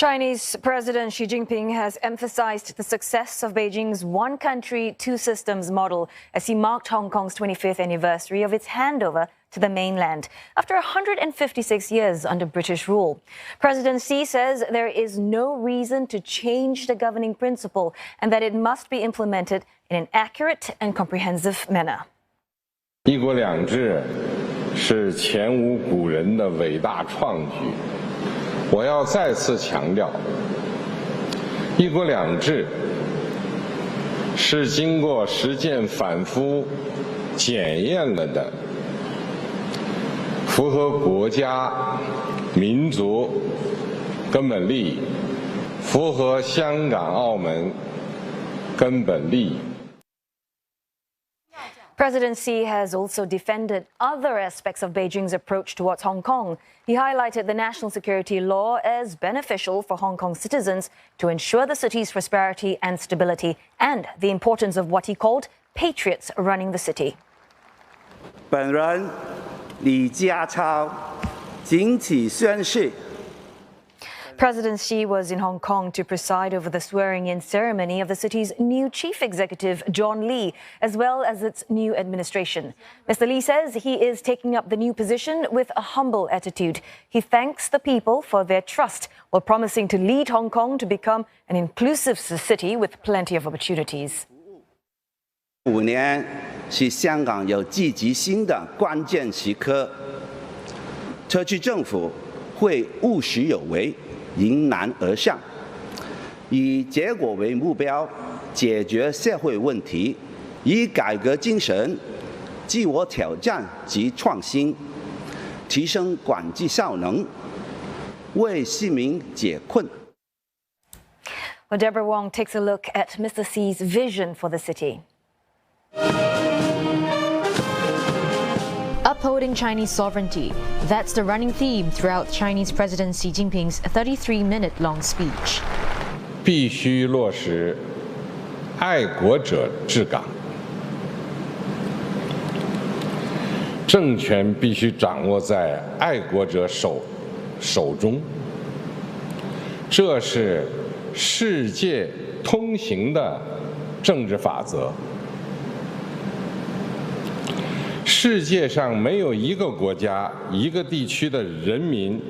Chinese President Xi Jinping has emphasized the success of Beijing's one country, two systems model as he marked Hong Kong's 25th anniversary of its handover to the mainland after 156 years under British rule. President Xi says there is no reason to change the governing principle and that it must be implemented in an accurate and comprehensive manner. 一国两制是前无古人的伟大创举。我要再次强调，一国两制是经过实践反复检验了的，符合国家、民族根本利益，符合香港、澳门根本利益。 President Xi has also defended other aspects of Beijing's approach towards Hong Kong. He highlighted the national security law as beneficial for Hong Kong citizens to ensure the city's prosperity and stability, and the importance of what he called patriots running the city. 本人李家超谨此宣誓。 President Xi was in Hong Kong to preside over the swearing-in ceremony of the city's new chief executive, John Lee, as well as its new administration. Mr. Lee says he is taking up the new position with a humble attitude. He thanks the people for their trust while promising to lead Hong Kong to become an inclusive city with plenty of opportunities. 5年是香港有积极性的关键时刻，特区政府会务实有为。 迎难而上，以结果为目标，解决社会问题，以改革精神、自我挑战及创新，提升管治效能，为市民解困。 Well, Deborah Wong takes a look at Mr. Xi's vision for the city. Upholding Chinese sovereignty. That's the running theme throughout Chinese President Xi Jinping's 33-minute-long speech. 必须落实爱国者治港，政权必须掌握在爱国者手中。这是世界通行的政治法则。 世界上没有一个国家、一个地区的人民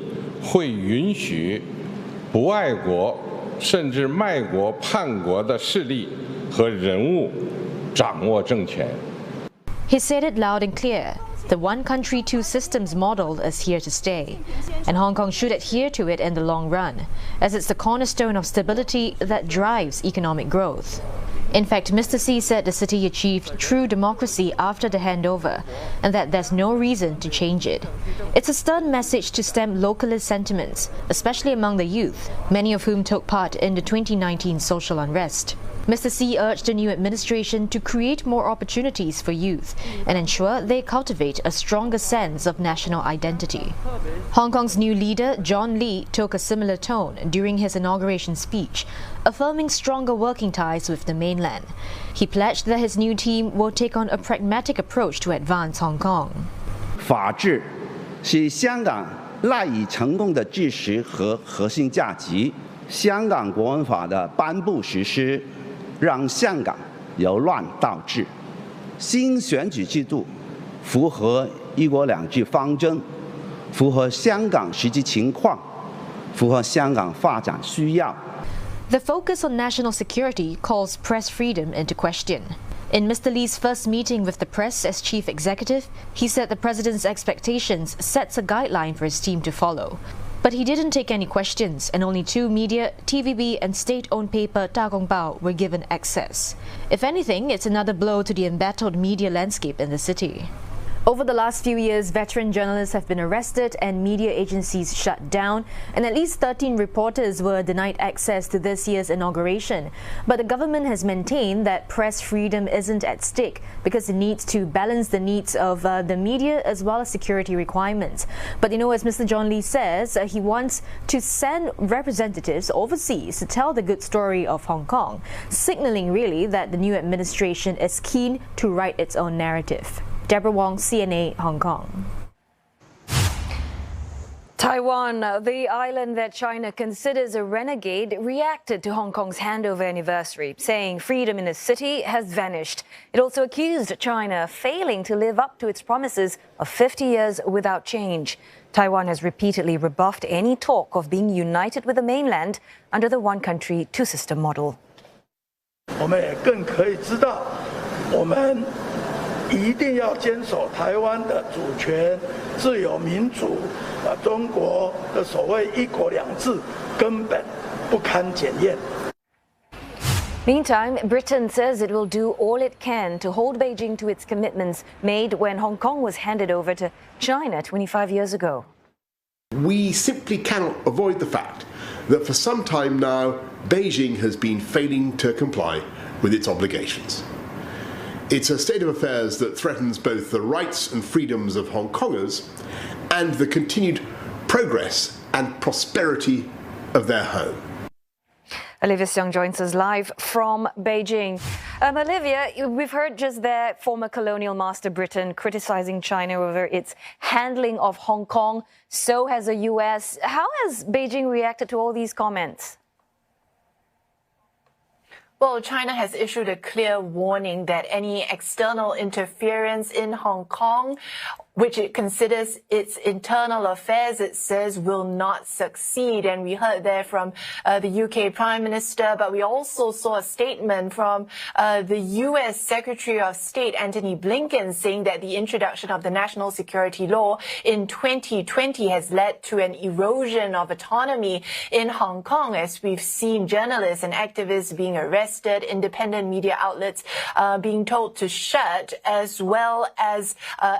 会允许不爱国甚至卖国叛国的势力和人物掌握政权。 He said it loud and clear. The one country, two systems model is here to stay, and Hong Kong should adhere to it in the long run, as it's the cornerstone of stability that drives economic growth. In fact, Mr. Xi said the city achieved true democracy after the handover, and that there's no reason to change it. It's a stern message to stem localist sentiments, especially among the youth, many of whom took part in the 2019 social unrest. Mr. Xi urged the new administration to create more opportunities for youth and ensure they cultivate a stronger sense of national identity. Hong Kong's new leader, John Lee, took a similar tone during his inauguration speech, affirming stronger working ties with the mainland. He pledged that his new team will take on a pragmatic approach to advance Hong Kong. 法治是香港赖以成功的基石和核心价值。香港国安法的颁布实施，让香港由乱到治。新选举制度符合一国两制方针，符合香港实际情况，符合香港发展需要。 The focus on national security calls press freedom into question. In Mr. Lee's first meeting with the press as chief executive, he said the president's expectations sets a guideline for his team to follow. But he didn't take any questions, and only two media, TVB and state-owned paper Da Gong Bao were given access. If anything, it's another blow to the embattled media landscape in the city. Over the last few years, veteran journalists have been arrested and media agencies shut down, and at least 13 reporters were denied access to this year's inauguration. But the government has maintained that press freedom isn't at stake because it needs to balance the needs of the media as well as security requirements. But you know, as Mr. John Lee says, he wants to send representatives overseas to tell the good story of Hong Kong, signaling really that the new administration is keen to write its own narrative. Deborah Wong, CNA, Hong Kong. Taiwan, the island that China considers a renegade, reacted to Hong Kong's handover anniversary, saying freedom in the city has vanished. It also accused China of failing to live up to its promises of 50 years without change. Taiwan has repeatedly rebuffed any talk of being united with the mainland under the one country, two system model. 我们也更可以知道，我们一定要坚守台湾的主权、自由、民主。中国的所谓一国两制根本不堪检验。 Meantime, Britain says it will do all it can to hold Beijing to its commitments made when Hong Kong was handed over to China 25 years ago. We simply cannot avoid the fact that for some time now, Beijing has been failing to comply with its obligations. It's a state of affairs that threatens both the rights and freedoms of Hong Kongers and the continued progress and prosperity of their home. Olivia Seong joins us live from Beijing. Olivia, we've heard just there former colonial master Britain criticizing China over its handling of Hong Kong. So has the US. How has Beijing reacted to all these comments? Well, China has issued a clear warning that any external interference in Hong Kong, which it considers its internal affairs, it says will not succeed. And we heard there from the UK Prime Minister, but we also saw a statement from the US Secretary of State, Antony Blinken, saying that the introduction of the national security law in 2020 has led to an erosion of autonomy in Hong Kong, as we've seen journalists and activists being arrested, independent media outlets being told to shut, as well as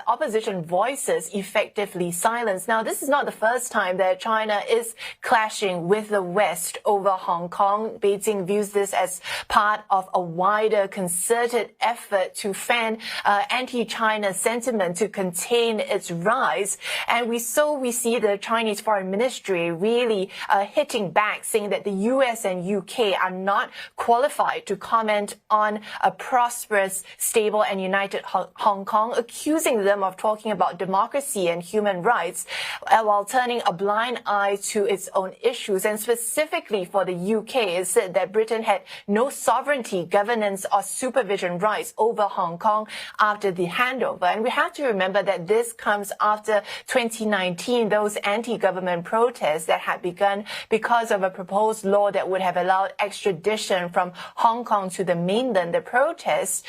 opposition voices effectively silenced. Now, this is not the first time that China is clashing with the West over Hong Kong. Beijing views this as part of a wider concerted effort to fan anti-China sentiment to contain its rise. And we see the Chinese Foreign Ministry really hitting back, saying that the US and UK are not qualified to comment on a prosperous, stable and united Hong Kong, accusing them of talking about democracy and human rights while turning a blind eye to its own issues. And specifically for the UK, it said that Britain had no sovereignty, governance or supervision rights over Hong Kong after the handover. And we have to remember that this comes after 2019, those anti-government protests that had begun because of a proposed law that would have allowed extradition from Hong Kong to the mainland. The protests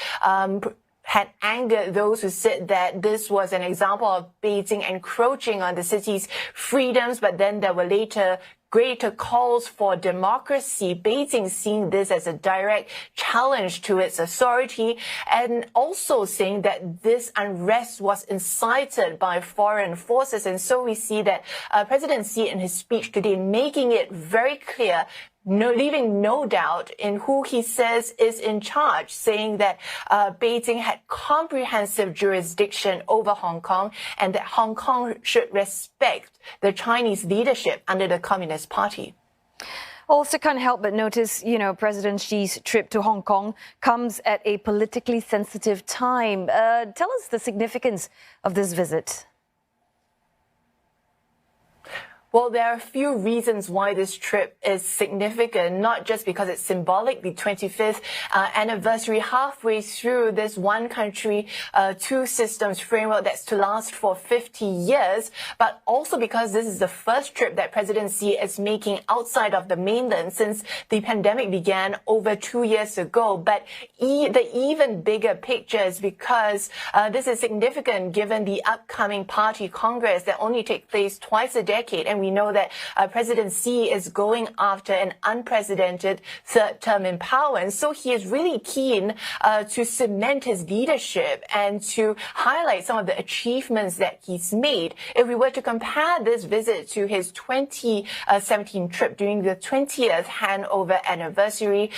had angered those who said that this was an example of Beijing encroaching on the city's freedoms, but then there were later greater calls for democracy. Beijing seeing this as a direct challenge to its authority, and also saying that this unrest was incited by foreign forces. And so we see that President Xi in his speech today making it very clear, leaving no doubt in who he says is in charge, saying that Beijing had comprehensive jurisdiction over Hong Kong and that Hong Kong should respect the Chinese leadership under the Communist Party. Also can't help but notice, President Xi's trip to Hong Kong comes at a politically sensitive time. Tell us the significance of this visit. Well, there are a few reasons why this trip is significant, not just because it's symbolic, the 25th anniversary, halfway through this one country, two systems framework that's to last for 50 years, but also because this is the first trip that President Xi is making outside of the mainland since the pandemic began over 2 years ago. But the even bigger picture is because this is significant given the upcoming party congress that only takes place twice a decade. And we know that President Xi is going after an unprecedented third term in power. And so he is really keen to cement his leadership and to highlight some of the achievements that he's made. If we were to compare this visit to his 2017 trip during the 20th handover anniversary,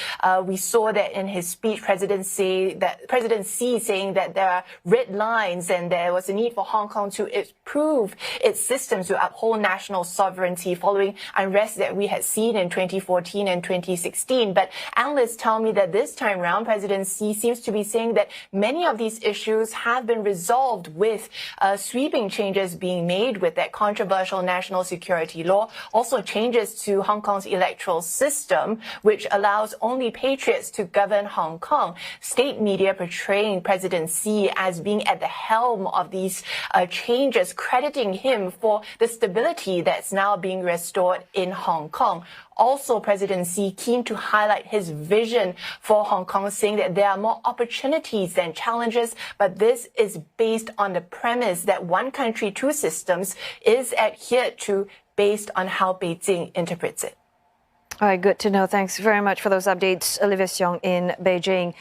we saw that in his speech, President Xi saying that there are red lines and there was a need for Hong Kong to improve its systems to uphold national sovereignty following unrest that we had seen in 2014 and 2016. But analysts tell me that this time around, President Xi seems to be saying that many of these issues have been resolved with sweeping changes being made with that controversial national security law, also changes to Hong Kong's electoral system, which allows only patriots to govern Hong Kong. State media portraying President Xi as being at the helm of these changes, crediting him for the stability that's now being restored in Hong Kong. Also, President Xi keen to highlight his vision for Hong Kong, saying that there are more opportunities than challenges, but this is based on the premise that one country, two systems is adhered to based on how Beijing interprets it. All right, good to know. Thanks very much for those updates, Olivia Xiong in Beijing.